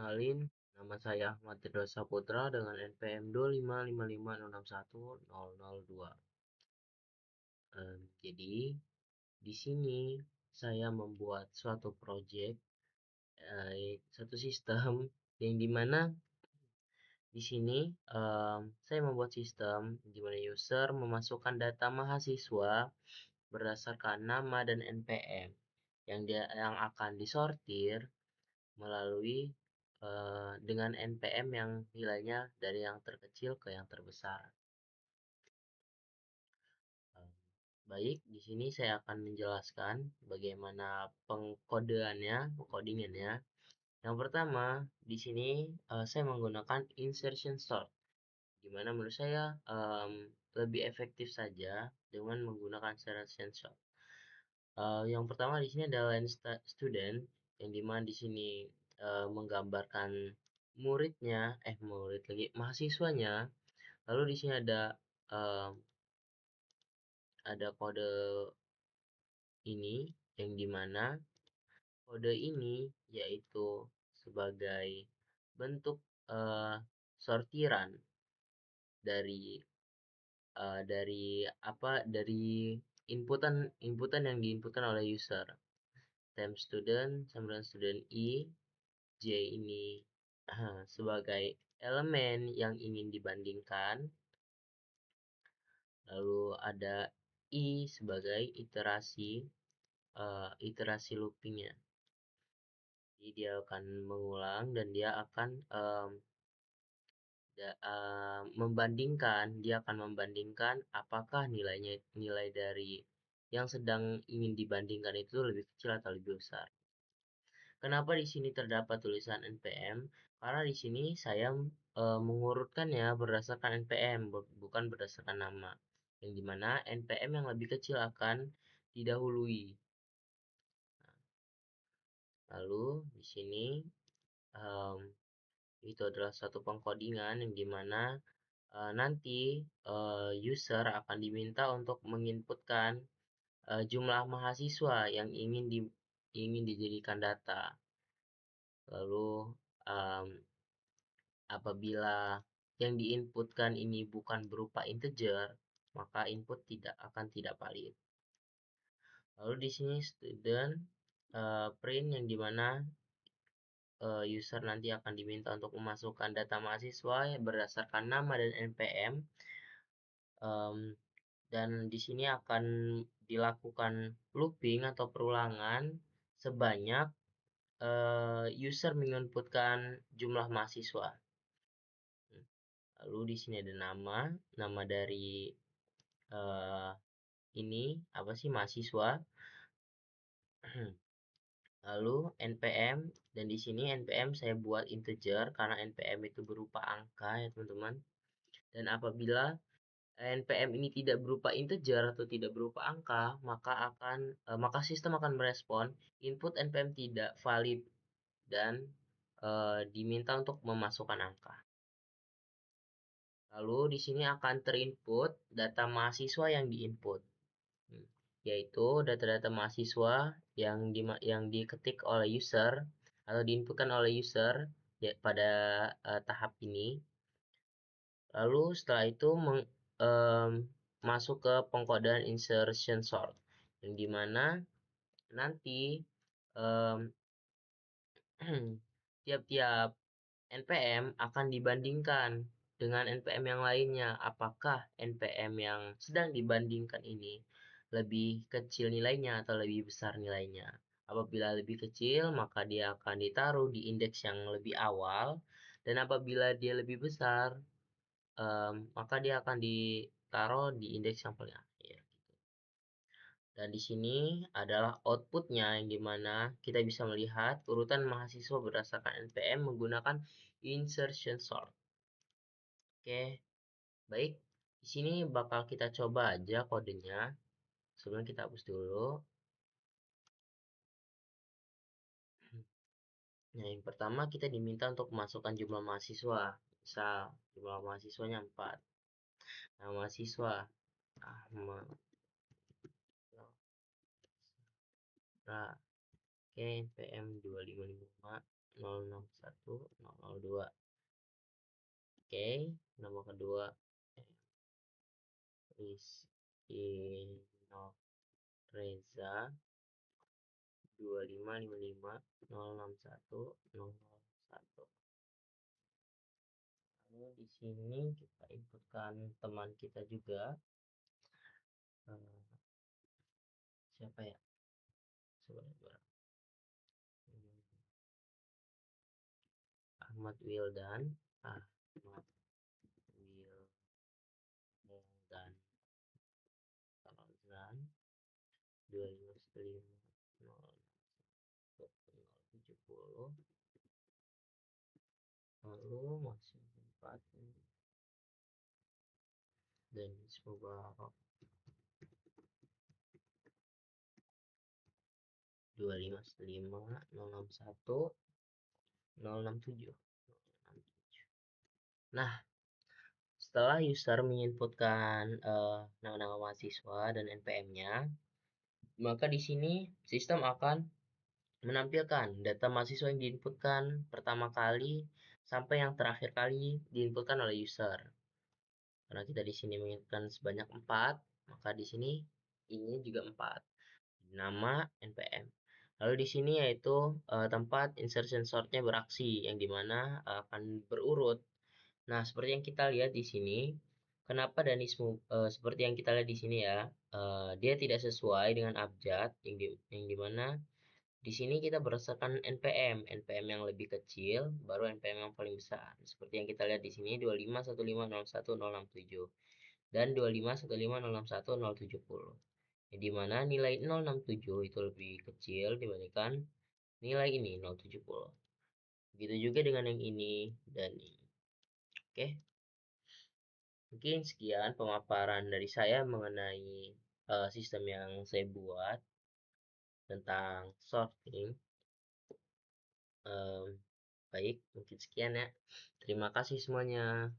Kenalin, nama saya Ahmad Ridho Saputra dengan NPM 255561002. Jadi, di sini saya membuat suatu project, satu sistem yang dimana di sini saya membuat sistem di mana user memasukkan data mahasiswa berdasarkan nama dan NPM yang akan disortir melalui dengan NPM yang nilainya dari yang terkecil ke yang terbesar. Baik, di sini saya akan menjelaskan bagaimana codingannya. Yang pertama, di sini saya menggunakan insertion sort, di mana menurut saya lebih efektif saja dengan menggunakan insertion sort. Yang pertama di sini adalah line student, yang dimana di sini menggambarkan mahasiswanya. Lalu di sini ada kode ini, yang dimana kode ini yaitu sebagai bentuk sortiran dari inputan yang diinputkan oleh user. Temp student sama student I, J ini sebagai elemen yang ingin dibandingkan, lalu ada I sebagai iterasi loopingnya. Jadi dia akan mengulang dan dia akan membandingkan apakah nilai dari yang sedang ingin dibandingkan itu lebih kecil atau lebih besar. Kenapa di sini terdapat tulisan NPM? Karena di sini saya mengurutkannya berdasarkan NPM, bukan berdasarkan nama. Yang dimana NPM yang lebih kecil akan didahului. Lalu di sini itu adalah satu pengkodingan yang dimana nanti user akan diminta untuk menginputkan jumlah mahasiswa yang ingin dijadikan data. Lalu apabila yang diinputkan ini bukan berupa integer, maka input tidak valid. Lalu di sini student print, yang dimana user nanti akan diminta untuk memasukkan data mahasiswa berdasarkan nama dan NPM. Dan di sini akan dilakukan looping atau perulangan sebanyak user menginputkan jumlah mahasiswa. Lalu di sini ada nama dari ini apa sih, mahasiswa. Lalu NPM, dan di sini NPM saya buat integer karena NPM itu berupa angka ya teman-teman. Dan apabila NPM ini tidak berupa integer atau tidak berupa angka, maka sistem akan merespon input NPM tidak valid dan diminta untuk memasukkan angka. Lalu di sini akan terinput data mahasiswa yang diinput, yaitu data-data mahasiswa yang diketik oleh user atau diinputkan oleh user ya, pada tahap ini. Lalu setelah itu masuk ke pengkodean insertion sort, yang dimana nanti tiap-tiap NPM akan dibandingkan dengan NPM yang lainnya. Apakah NPM yang sedang dibandingkan ini lebih kecil nilainya atau lebih besar nilainya? Apabila lebih kecil, maka dia akan ditaruh di indeks yang lebih awal, dan apabila dia lebih besar, maka dia akan ditaruh di indeks yang paling akhir. Dan di sini adalah outputnya, yang dimana kita bisa melihat urutan mahasiswa berdasarkan NPM menggunakan insertion sort. Oke, baik. Di sini bakal kita coba aja kodenya. Sebelum kita hapus dulu. Nah, yang pertama kita diminta untuk memasukkan jumlah mahasiswa. Misal jumlah mahasiswanya 4. Nah, mahasiswa Ahmad. Nah, oke, NPM 2555. 061 002. Oke, nama kedua Rizky Reza 2555 061 001. Lalu di sini kita inputkan teman kita juga. Siapa ya? Coba. Ahmad Wildan. Ahmad Wildan Fauzan 2515 lalu masih 4 Denis Mubarak 2515 061 067. Nah, setelah user menginputkan nama-nama mahasiswa dan NPM-nya, maka di sini sistem akan menampilkan data mahasiswa yang diinputkan pertama kali sampai yang terakhir kali diinputkan oleh user. Karena kita di sini menginputkan sebanyak 4, maka di sini ini juga 4. Nama NPM. Lalu di sini yaitu tempat insertion sortnya beraksi yang dimana akan berurut. Nah, seperti yang kita lihat di sini, kenapa Danismu seperti yang kita lihat di sini ya, dia tidak sesuai dengan abjad yang dimana di sini kita berdasarkan NPM, NPM yang lebih kecil baru NPM yang paling besar. Seperti yang kita lihat di sini 2515011067 dan 2515106070. Di mana nilai 067 itu lebih kecil dibandingkan nilai ini 070. Begitu juga dengan yang ini dan ini. Oke. Mungkin sekian pemaparan dari saya mengenai sistem yang saya buat tentang sorting. Baik, mungkin sekian ya. Terima kasih semuanya.